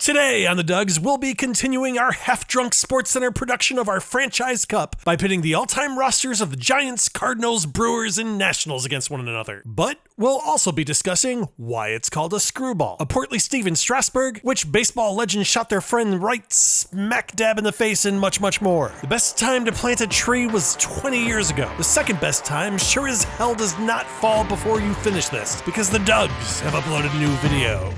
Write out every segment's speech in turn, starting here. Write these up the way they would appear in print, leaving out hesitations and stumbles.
Today on the Dugs, we'll be continuing our half-drunk Sportscenter production of our franchise cup by pitting the all-time rosters of the Giants, Cardinals, Brewers, and Nationals against one another. But we'll also be discussing why it's called a screwball, a portly Steven Strasburg, which baseball legend shot their friend right smack dab in the face, and much, much more. The best time to plant a tree was 20 years ago. The second best time sure as hell does not fall before you finish this, because the Dugs have uploaded a new video.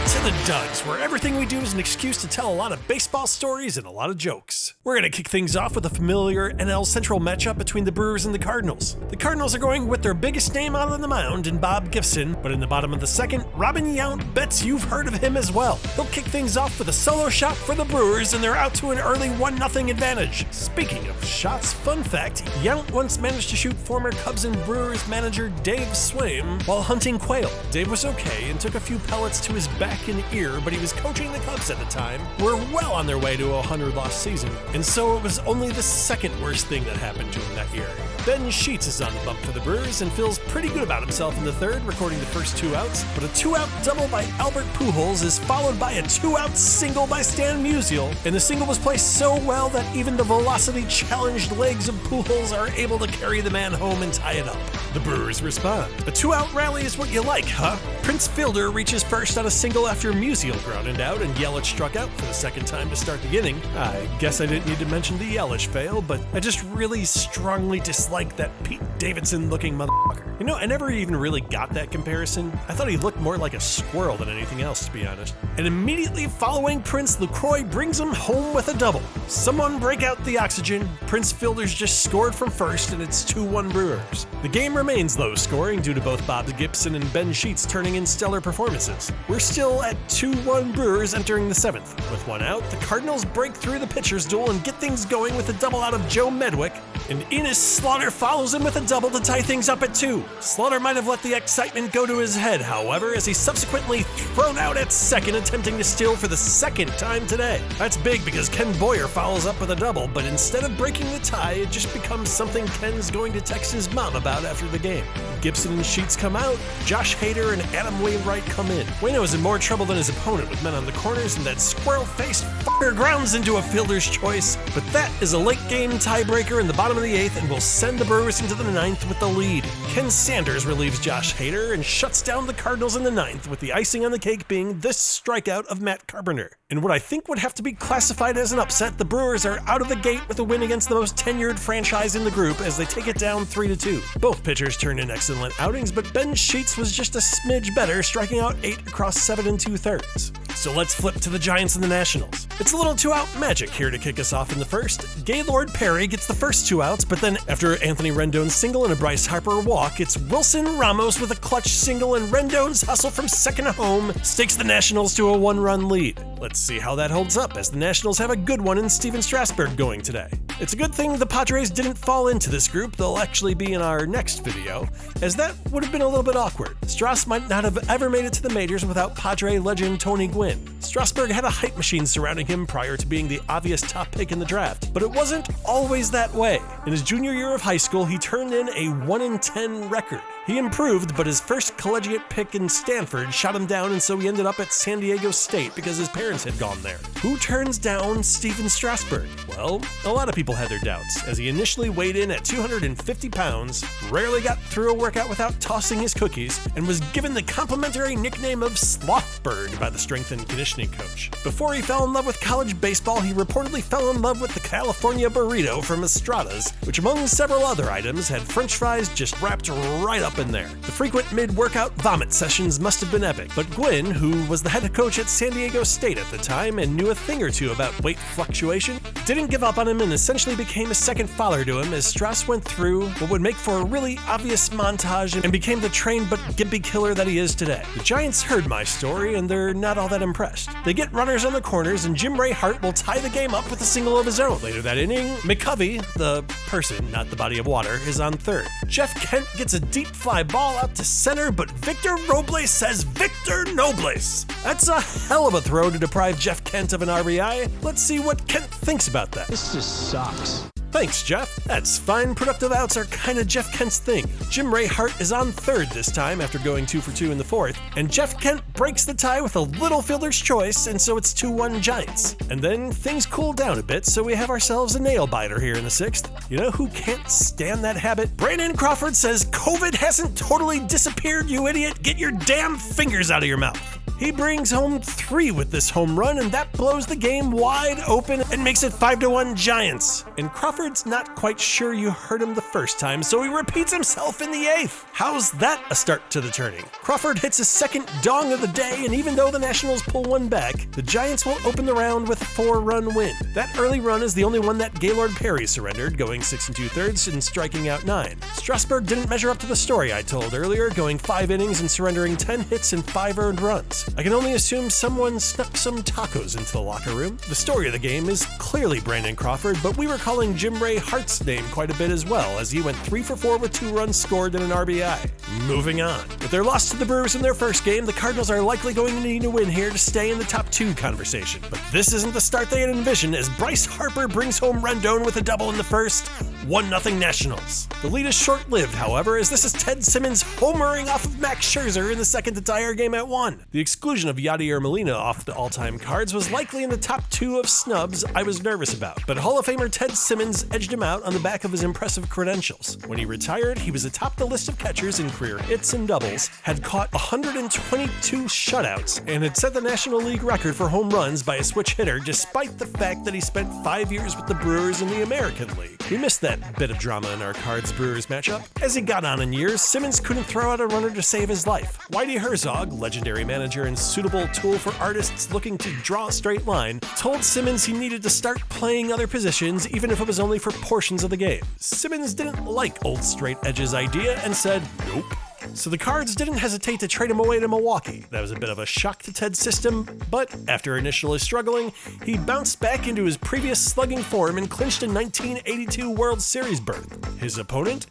To the Dugs, where everything we do is an excuse to tell a lot of baseball stories and a lot of jokes. We're going to kick things off with a familiar NL Central matchup between the Brewers and the Cardinals. The Cardinals are going with their biggest name out on the mound in Bob Gibson, but in the bottom of the second, Robin Yount bets you've heard of him as well. He'll kick things off with a solo shot for the Brewers, and they're out to an early 1-0 advantage. Speaking of shots, fun fact, Yount once managed to shoot former Cubs and Brewers manager Dave Swaim while hunting quail. Dave was okay and took a few pellets to his back and ear, but he was coaching the Cubs at the time, were well on their way to a 100-loss season, and so it was only the second worst thing that happened to him that year. Ben Sheets is on the bump for the Brewers and feels pretty good about himself in the third, recording the first 2 outs, but a 2-out double by Albert Pujols is followed by a 2-out single by Stan Musial, and the single was placed so well that even the velocity-challenged legs of Pujols are able to carry the man home and tie it up. The Brewers respond. A 2-out rally is what you like, huh? Prince Fielder reaches first on a single after Musial grounded out, and Yelich struck out for the second time to start the inning. I guess I didn't need to mention the Yelich fail, but I just really strongly dislike that Pete Davidson-looking motherfucker. You know, I never even really got that comparison. I thought he looked more like a squirrel than anything else, to be honest. And immediately following Prince, LaCroix brings him home with a double. Someone break out the oxygen. Prince Fielder's just scored from first, and it's 2-1 Brewers. The game remains low scoring due to both Bob Gibson and Ben Sheets turning in stellar performances. We're still at 2-1 Brewers entering the 7th. With 1 out, the Cardinals break through the pitcher's duel and get things going with a double out of Joe Medwick, and Enos Slaughter follows him with a double to tie things up at 2. Slaughter might have let the excitement go to his head, however, as he's subsequently thrown out at second, attempting to steal for the second time today. That's big because Ken Boyer follows up with a double, but instead of breaking the tie, it just becomes something Ken's going to text his mom about after the game. Gibson and Sheets come out, Josh Hader and Adam Wainwright come in. Waino is in more trouble than his opponent with men on the corners, and that squirrel-faced fucker grounds into a fielder's choice, but that is a late-game tiebreaker in the bottom of the 8th and will send the Brewers into the 9th with the lead. Ken Sanders relieves Josh Hader and shuts down the Cardinals in the 9th, with the icing on the cake being this strikeout of Matt Carpenter. In what I think would have to be classified as an upset, the Brewers are out of the gate with a win against the most tenured franchise in the group as they take it down 3-2. Both pitchers turned in excellent outings, but Ben Sheets was just a smidge better, striking out 8 across 7 2/3. So let's flip to the Giants and the Nationals. It's a little 2-out magic here to kick us off in the first. Gaylord Perry gets the first 2 outs, but then after Anthony Rendon's single and a Bryce Harper walk, it's Wilson Ramos with a clutch single, and Rendon's hustle from second home stakes the Nationals to a 1-run lead. Let's see how that holds up, as the Nationals have a good one in Steven Strasburg going today. It's a good thing the Padres didn't fall into this group. They'll actually be in our next video, as that would have been a little bit awkward. Strauss might not have ever made it to the majors without Padre legend Tony Gwynn. Strasburg had a hype machine surrounding him prior to being the obvious top pick in the draft, but it wasn't always that way. In his junior year of high school, he turned in a 1-10 record. He improved, but his first collegiate pick in Stanford shot him down, and so he ended up at San Diego State because his parents had gone there. Who turns down Steven Strasburg? Well, a lot of people had their doubts, as he initially weighed in at 250 pounds, rarely got through a workout without tossing his cookies, and was given the complimentary nickname of Slothberg by the strength and conditioning coach. Before he fell in love with college baseball, he reportedly fell in love with the California burrito from Estrada's, which among several other items had french fries just wrapped right up in there. The frequent mid-workout vomit sessions must have been epic, but Gwynn, who was the head coach at San Diego State at the time and knew a thing or two about weight fluctuation, didn't give up on him and essentially became a second father to him as Strauss went through what would make for a really obvious montage and became the trained but gimpy killer that he is today. The Giants heard my story and they're not all that impressed. They get runners on the corners and Jim Ray Hart will tie the game up with a single of his own. Later that inning, McCovey, the person, not the body of water, is on third. Jeff Kent gets a deep fly ball out to center, but Victor Robles says Victor Nobles. That's a hell of a throw to deprive Jeff Kent of an RBI. Let's see what Kent thinks about that. This just sucks. Thanks, Jeff. That's fine. Productive outs are kinda Jeff Kent's thing. Jim Ray Hart is on third this time after going 2 for 2 in the fourth, and Jeff Kent breaks the tie with a little fielder's choice, and so it's 2-1 Giants. And then things cool down a bit, so we have ourselves a nail biter here in the sixth. You know who can't stand that habit? Brandon Crawford says COVID hasn't totally disappeared, you idiot. Get your damn fingers out of your mouth. He brings home 3 with this home run, and that blows the game wide open and makes it 5-1 Giants. And Crawford's not quite sure you heard him the first time, so he repeats himself in the 8th. How's that a start to the turning? Crawford hits his second dong of the day, and even though the Nationals pull one back, the Giants will open the round with a 4-run win. That early run is the only one that Gaylord Perry surrendered, going 6 2/3 and striking out 9. Strasburg didn't measure up to the story I told earlier, going 5 innings and surrendering 10 hits and 5 earned runs. I can only assume someone snuck some tacos into the locker room. The story of the game is clearly Brandon Crawford, but we were calling Jim Ray Hart's name quite a bit as well, as he went 3 for 4 with 2 runs scored and an RBI. Moving on. With their loss to the Brewers in their first game, the Cardinals are likely going to need a win here to stay in the top 2 conversation. But this isn't the start they had envisioned, as Bryce Harper brings home Rendon with a double in the first. 1-0 Nationals. The lead is short-lived, however, as this is Ted Simmons homering off of Max Scherzer in the second to tie our game at 1. The exclusion of Yadier Molina off the all-time cards was likely in the top 2 of snubs I was nervous about, but Hall of Famer Ted Simmons edged him out on the back of his impressive credentials. When he retired, he was atop the list of catchers in career hits and doubles, had caught 122 shutouts, and had set the National League record for home runs by a switch hitter, despite the fact that he spent 5 years with the Brewers in the American League. We missed that bit of drama in our Cards-Brewers matchup. As he got on in years, Simmons couldn't throw out a runner to save his life. Whitey Herzog, legendary manager and suitable tool for artists looking to draw a straight line, told Simmons he needed to start playing other positions even if it was only for portions of the game. Simmons didn't like old straight edge's idea and said, nope. So the Cards didn't hesitate to trade him away to Milwaukee. That was a bit of a shock to Ted's system, but after initially struggling, he bounced back into his previous slugging form and clinched a 1982 World Series berth. His opponent?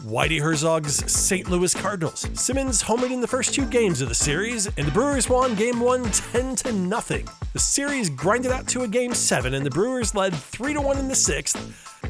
Whitey Herzog's St. Louis Cardinals. Simmons homered in the first 2 games of the series, and the Brewers won Game 1 10-0. The series grinded out to a Game 7, and the Brewers led 3-1 in the 6th,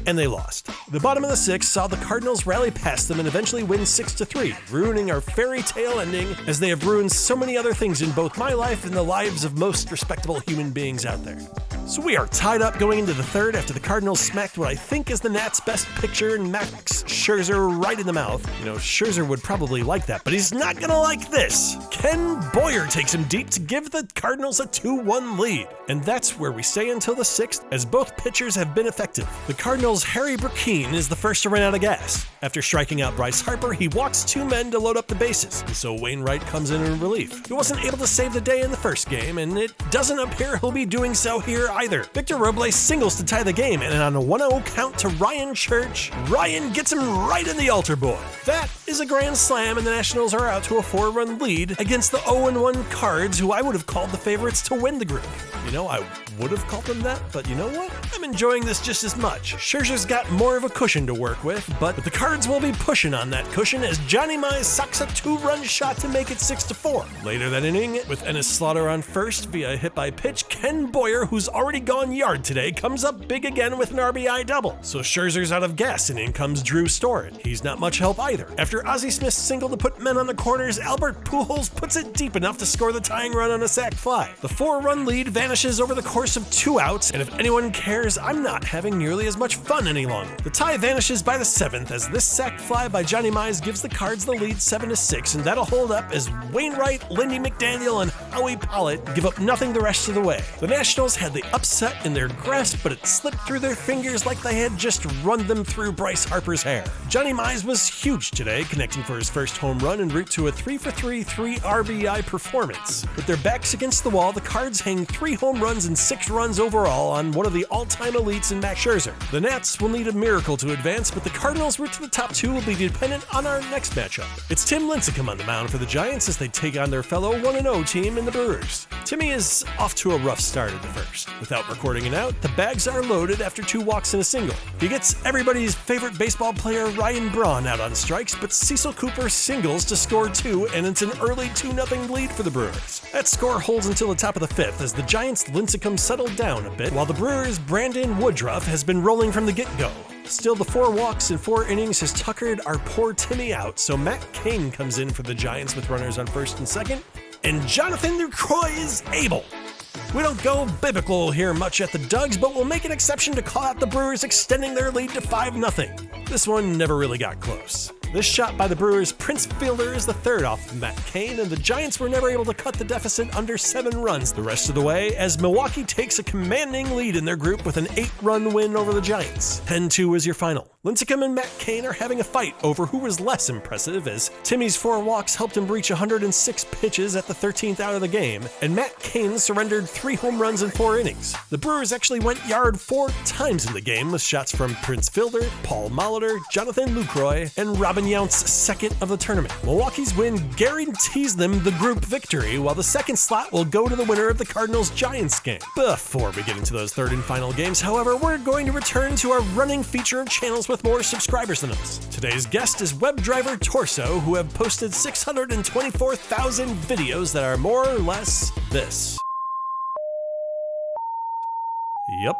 and they lost. The bottom of the 6th saw the Cardinals rally past them and eventually win 6-3, ruining our fairy tale ending as they have ruined so many other things in both my life and the lives of most respectable human beings out there. So we are tied up going into the 3rd after the Cardinals smacked what I think is the Nats' best pitcher and Max Scherzer right in the mouth. You know, Scherzer would probably like that, but he's not gonna like this. Ken Boyer takes him deep to give the Cardinals a 2-1 lead. And that's where we stay until the 6th, as both pitchers have been effective. The Cardinals' Harry Burkeen is the first to run out of gas. After striking out Bryce Harper, he walks 2 men to load up the bases, and so Wainwright comes in relief. He wasn't able to save the day in the first game, and it doesn't appear he'll be doing so here either. Victor Robles singles to tie the game, and on a 1-0 count to Ryan Church, Ryan gets him right in the altar boy. That is a grand slam, and the Nationals are out to a 4-run lead against the 0-1 Cards, who I would have called the favorites to win the group. You know, I would have called them that, but you know what? I'm enjoying this just as much. Scherzer's got more of a cushion to work with, but the Cards will be pushing on that cushion as Johnny Mize socks a 2-run shot to make it 6-4. Later that inning, with Ennis Slaughter on first via a hit by pitch, Ken Boyer, who's already gone yard today, comes up big again with an RBI double. So Scherzer's out of gas and in comes Drew Storen. He's not much help either. After Ozzie Smith's single to put men on the corners, Albert Pujols puts it deep enough to score the tying run on a sac fly. The 4-run lead vanishes over the course of 2 outs, and if anyone cares, I'm not having nearly as much fun any longer. The tie vanishes by the 7th as this sac fly by Johnny Mize gives the Cards the lead 7-6, and that'll hold up as Wainwright, Lindy McDaniel, and Howie Pollitt give up nothing the rest of the way. The Nationals had the upset in their grasp, but it slipped through their fingers like they had just run them through Bryce Harper's hair. Johnny Mize was huge today, connecting for his first home run en route to a 3-for-3 3 RBI performance. With their backs against the wall, the Cards hang 3 home runs and 6 runs overall on one of the all-time elites in Max Scherzer. The Nats will need a miracle to advance, but the Cardinals' route to the top 2 will be dependent on our next matchup. It's Tim Lincecum on the mound for the Giants as they take on their fellow 1-0 team in the Brewers. Timmy is off to a rough start in the first. Without recording an out, the bags are loaded after 2 walks and a single. He gets everybody's favorite baseball player Ryan Braun out on strikes, but Cecil Cooper singles to score 2, and it's an early 2-0 lead for the Brewers. That score holds until the top of the 5th as the Giants' Lincecum settled down a bit, while the Brewers' Brandon Woodruff has been rolling from the get-go. Still, the 4 walks in 4 innings has tuckered our poor Timmy out, so Matt Cain comes in for the Giants with runners on first and second, and Jonathan Lucroy is able. We don't go biblical here much at the Dugs, but we'll make an exception to call out the Brewers extending their lead to 5-0. This one never really got close. This shot by the Brewers' Prince Fielder is the third off of Matt Cain, and the Giants were never able to cut the deficit under 7 runs the rest of the way, as Milwaukee takes a commanding lead in their group with an 8-run win over the Giants. 10-2 is your final. Lincecum and Matt Cain are having a fight over who was less impressive, as Timmy's 4 walks helped him reach 106 pitches at the 13th out of the game, and Matt Cain surrendered 3 home runs in 4 innings. The Brewers actually went yard 4 times in the game, with shots from Prince Fielder, Paul Molitor, Jonathan Lucroy, and Robin Yount's second of the tournament. Milwaukee's win guarantees them the group victory, while the second slot will go to the winner of the Cardinals-Giants game. Before we get into those third and final games, however, we're going to return to our running feature of channels with more subscribers than us. Today's guest is WebDriver Torso, who have posted 624,000 videos that are more or less this. Yep,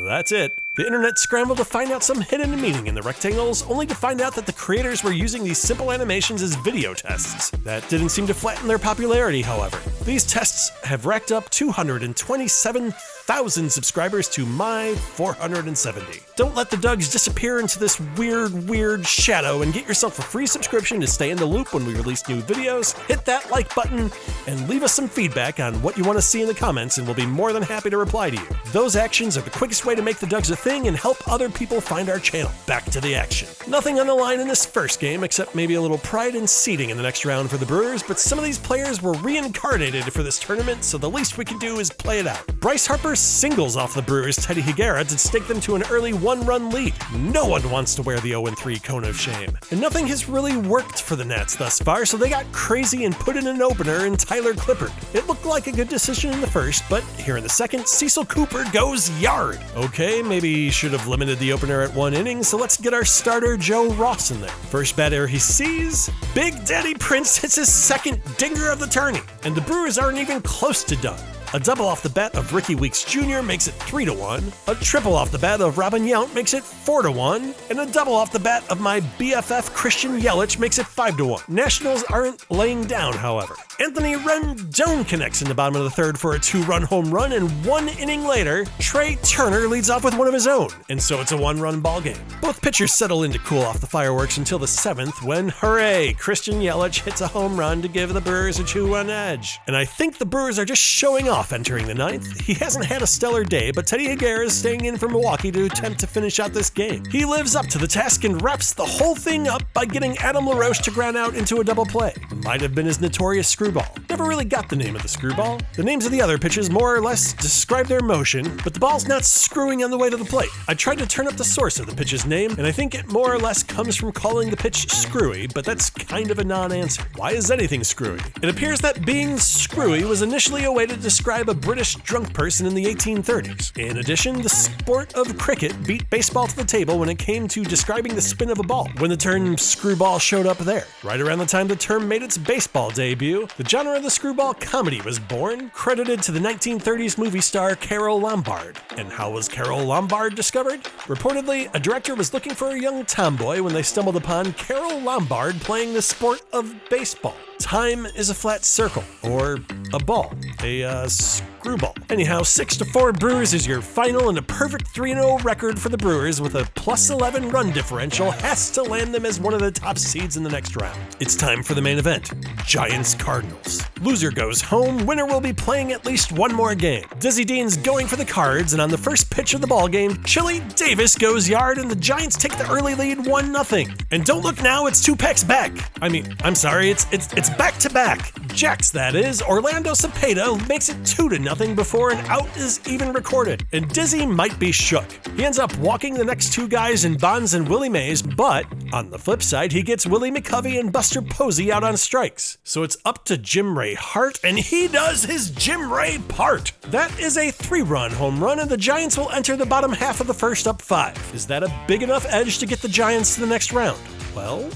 that's it. The internet scrambled to find out some hidden meaning in the rectangles, only to find out that the creators were using these simple animations as video tests. That didn't seem to flatten their popularity, however. These tests have racked up 227,000 subscribers to my 470. Don't let the Dugs disappear into this weird shadow, and get yourself a free subscription to stay in the loop when we release new videos. Hit that like button and leave us some feedback on what you want to see in the comments, and we'll be more than happy to reply to you. Those actions are the quickest way to make the Dugs a thing and help other people find our channel. Back to the action. Nothing on the line in this first game except maybe a little pride in seeding in the next round for the Brewers, but some of these players were reincarnated for this tournament, so the least we can do is play it out. Bryce Harper singles off the Brewers' Teddy Higuera to stake them to an early 1-run lead. No one wants to wear the 0-3 cone of shame. And nothing has really worked for the Nats thus far, so they got crazy and put in an opener in Tyler Clippard. It looked like a good decision in the first, but here in the second, Cecil Cooper goes yard. Okay, maybe he should have limited the opener at 1 inning, so let's get our starter Joe Ross in there. First batter he sees, Big Daddy Prince hits his second dinger of the tourney, and the Brewers aren't even close to done. A double off the bat of Ricky Weeks Jr. makes it 3-1. A triple off the bat of Robin Yount makes it 4-1. And a double off the bat of my BFF Christian Yelich makes it 5-1. Nationals aren't laying down, however. Anthony Rendon connects in the bottom of the third for a 2-run home run, and 1 inning later, Trey Turner leads off with one of his own, and so it's a 1-run ball game. Both pitchers settle in to cool off the fireworks until the 7th, when, hooray, Christian Yelich hits a home run to give the Brewers a 2-1 edge. And I think the Brewers are just showing off entering the 9th. He hasn't had a stellar day, but Teddy Higuera is staying in for Milwaukee to attempt to finish out this game. He lives up to the task and wraps the whole thing up by getting Adam LaRoche to ground out into a double play. Might have been his notorious screwball. Never really got the name of the screwball. The names of the other pitches more or less describe their motion, but the ball's not screwing on the way to the plate. I tried to turn up the source of the pitch's name, and I think it more or less comes from calling the pitch screwy, but that's kind of a non-answer. Why is anything screwy? It appears that being screwy was initially a way to describe a British drunk person in the 1830s. In addition, the sport of cricket beat baseball to the table when it came to describing the spin of a ball, when the term screwball showed up there. Right around the time the term made its baseball debut, the genre of the screwball comedy was born, credited to the 1930s movie star Carole Lombard. And how was Carole Lombard discovered? Reportedly, a director was looking for a young tomboy when they stumbled upon Carole Lombard playing the sport of baseball. Time is a flat circle, or a ball, a screwball. Anyhow, 6-4 Brewers is your final, and a perfect 3-0 record for the Brewers with a +11 run differential has to land them as one of the top seeds in the next round. It's time for the main event, Giants-Cardinals. Loser goes home, winner will be playing at least one more game. Dizzy Dean's going for the Cards, and on the first pitch of the ball game, Chili Davis goes yard, and the Giants take the early lead 1-0. And don't look now, it's 2 packs back. I'm sorry, it's back-to-back. Jax, that is. Orlando Cepeda makes it 2-0 before an out is even recorded, and Dizzy might be shook. He ends up walking the next 2 guys in Bonds and Willie Mays, but on the flip side, he gets Willie McCovey and Buster Posey out on strikes. So it's up to Jim Ray Hart, and he does his Jim Ray part. That is a 3-run home run, and the Giants will enter the bottom half of the first up 5. Is that a big enough edge to get the Giants to the next round? Well,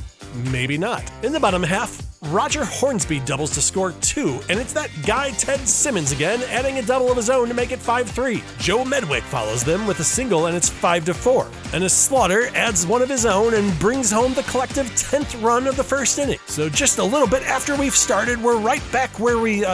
Maybe not. In the bottom half, Roger Hornsby doubles to score 2, and it's that guy Ted Simmons again, adding a double of his own to make it 5-3. Joe Medwick follows them with a single, and it's 5-4. And a Slaughter adds one of his own and brings home the collective 10th run of the first inning. So just a little bit after we've started, we're right back where we,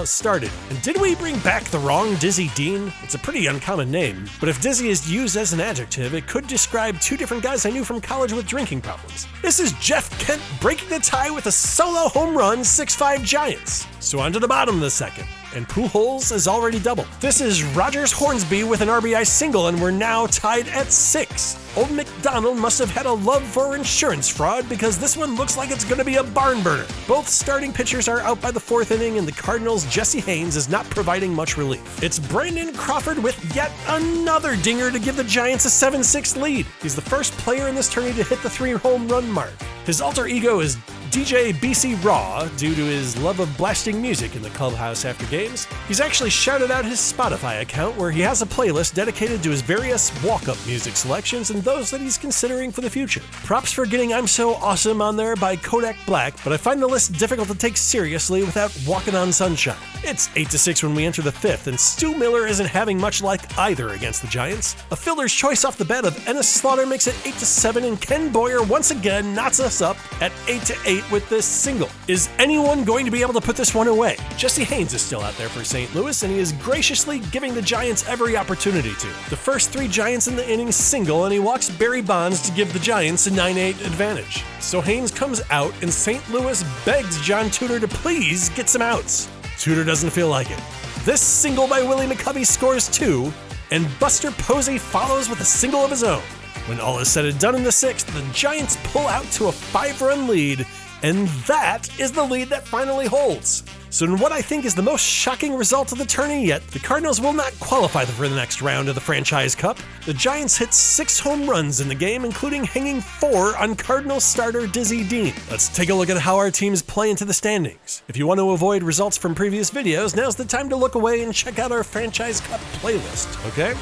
started. And did we bring back the wrong Dizzy Dean? It's a pretty uncommon name, but if dizzy is used as an adjective, it could describe 2 different guys I knew from college with drinking problems. This is Jeff Kent breaking the tie with a solo home run, 6-5 Giants. So on to the bottom of the second, and Pujols is already doubled. This is Rogers Hornsby with an RBI single, and we're now tied at 6. Old McDonald must have had a love for insurance fraud because this one looks like it's going to be a barn burner. Both starting pitchers are out by the 4th inning, and the Cardinals' Jesse Haynes is not providing much relief. It's Brandon Crawford with yet another dinger to give the Giants a 7-6 lead. He's the first player in this tourney to hit the 3 home run mark. His alter ego is DJ BC Raw due to his love of blasting music in the clubhouse after games. He's actually shouted out his Spotify account where he has a playlist dedicated to his various walk-up music selections and those that he's considering for the future. Props for getting I'm So Awesome on there by Kodak Black, but I find the list difficult to take seriously without Walking on Sunshine. It's 8-6 when we enter the 5th, and Stu Miller isn't having much like either against the Giants. A fielder's choice off the bat of Ennis Slaughter makes it 8-7, and Ken Boyer once again knots us up at 8-8 with this single. Is anyone going to be able to put this one away? Jesse Haynes is still out there for St. Louis, and he is graciously giving the Giants every opportunity to. The first 3 Giants in the inning single, and he walks Barry Bonds to give the Giants a 9-8 advantage. So Haynes comes out, and St. Louis begs John Tudor to please get some outs. Tudor doesn't feel like it. This single by Willie McCovey scores 2, and Buster Posey follows with a single of his own. When all is said and done in the 6th, the Giants pull out to a 5-run lead, and that is the lead that finally holds. So in what I think is the most shocking result of the tourney yet, the Cardinals will not qualify for the next round of the Franchise Cup. The Giants hit 6 home runs in the game, including hanging 4 on Cardinals starter Dizzy Dean. Let's take a look at how our teams play into the standings. If you want to avoid results from previous videos, now's the time to look away and check out our Franchise Cup playlist, okay?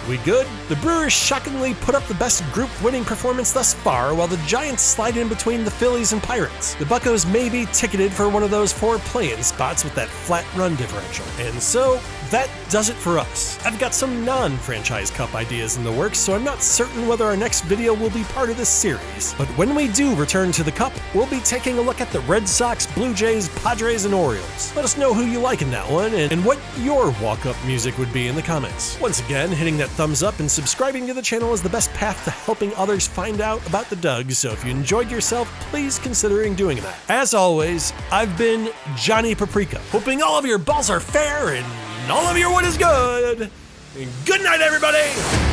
We good? The Brewers shockingly put up the best group winning performance thus far, while the Giants slide in between the Phillies and Pirates. The Buccos may be ticketed for one of those 4 play-in spots with that flat run differential. And so, that does it for us. I've got some non-Franchise Cup ideas in the works, so I'm not certain whether our next video will be part of this series. But when we do return to the Cup, we'll be taking a look at the Red Sox, Blue Jays, Padres, and Orioles. Let us know who you like in that one, and what your walk-up music would be in the comments. Once again, hitting that thumbs up and subscribing to the channel is the best path to helping others find out about the Dugs, so if you enjoyed yourself, please considering doing that. As always, I've been Johnny Paprika, hoping all of your balls are fair and all of your wood is good. Good night, everybody!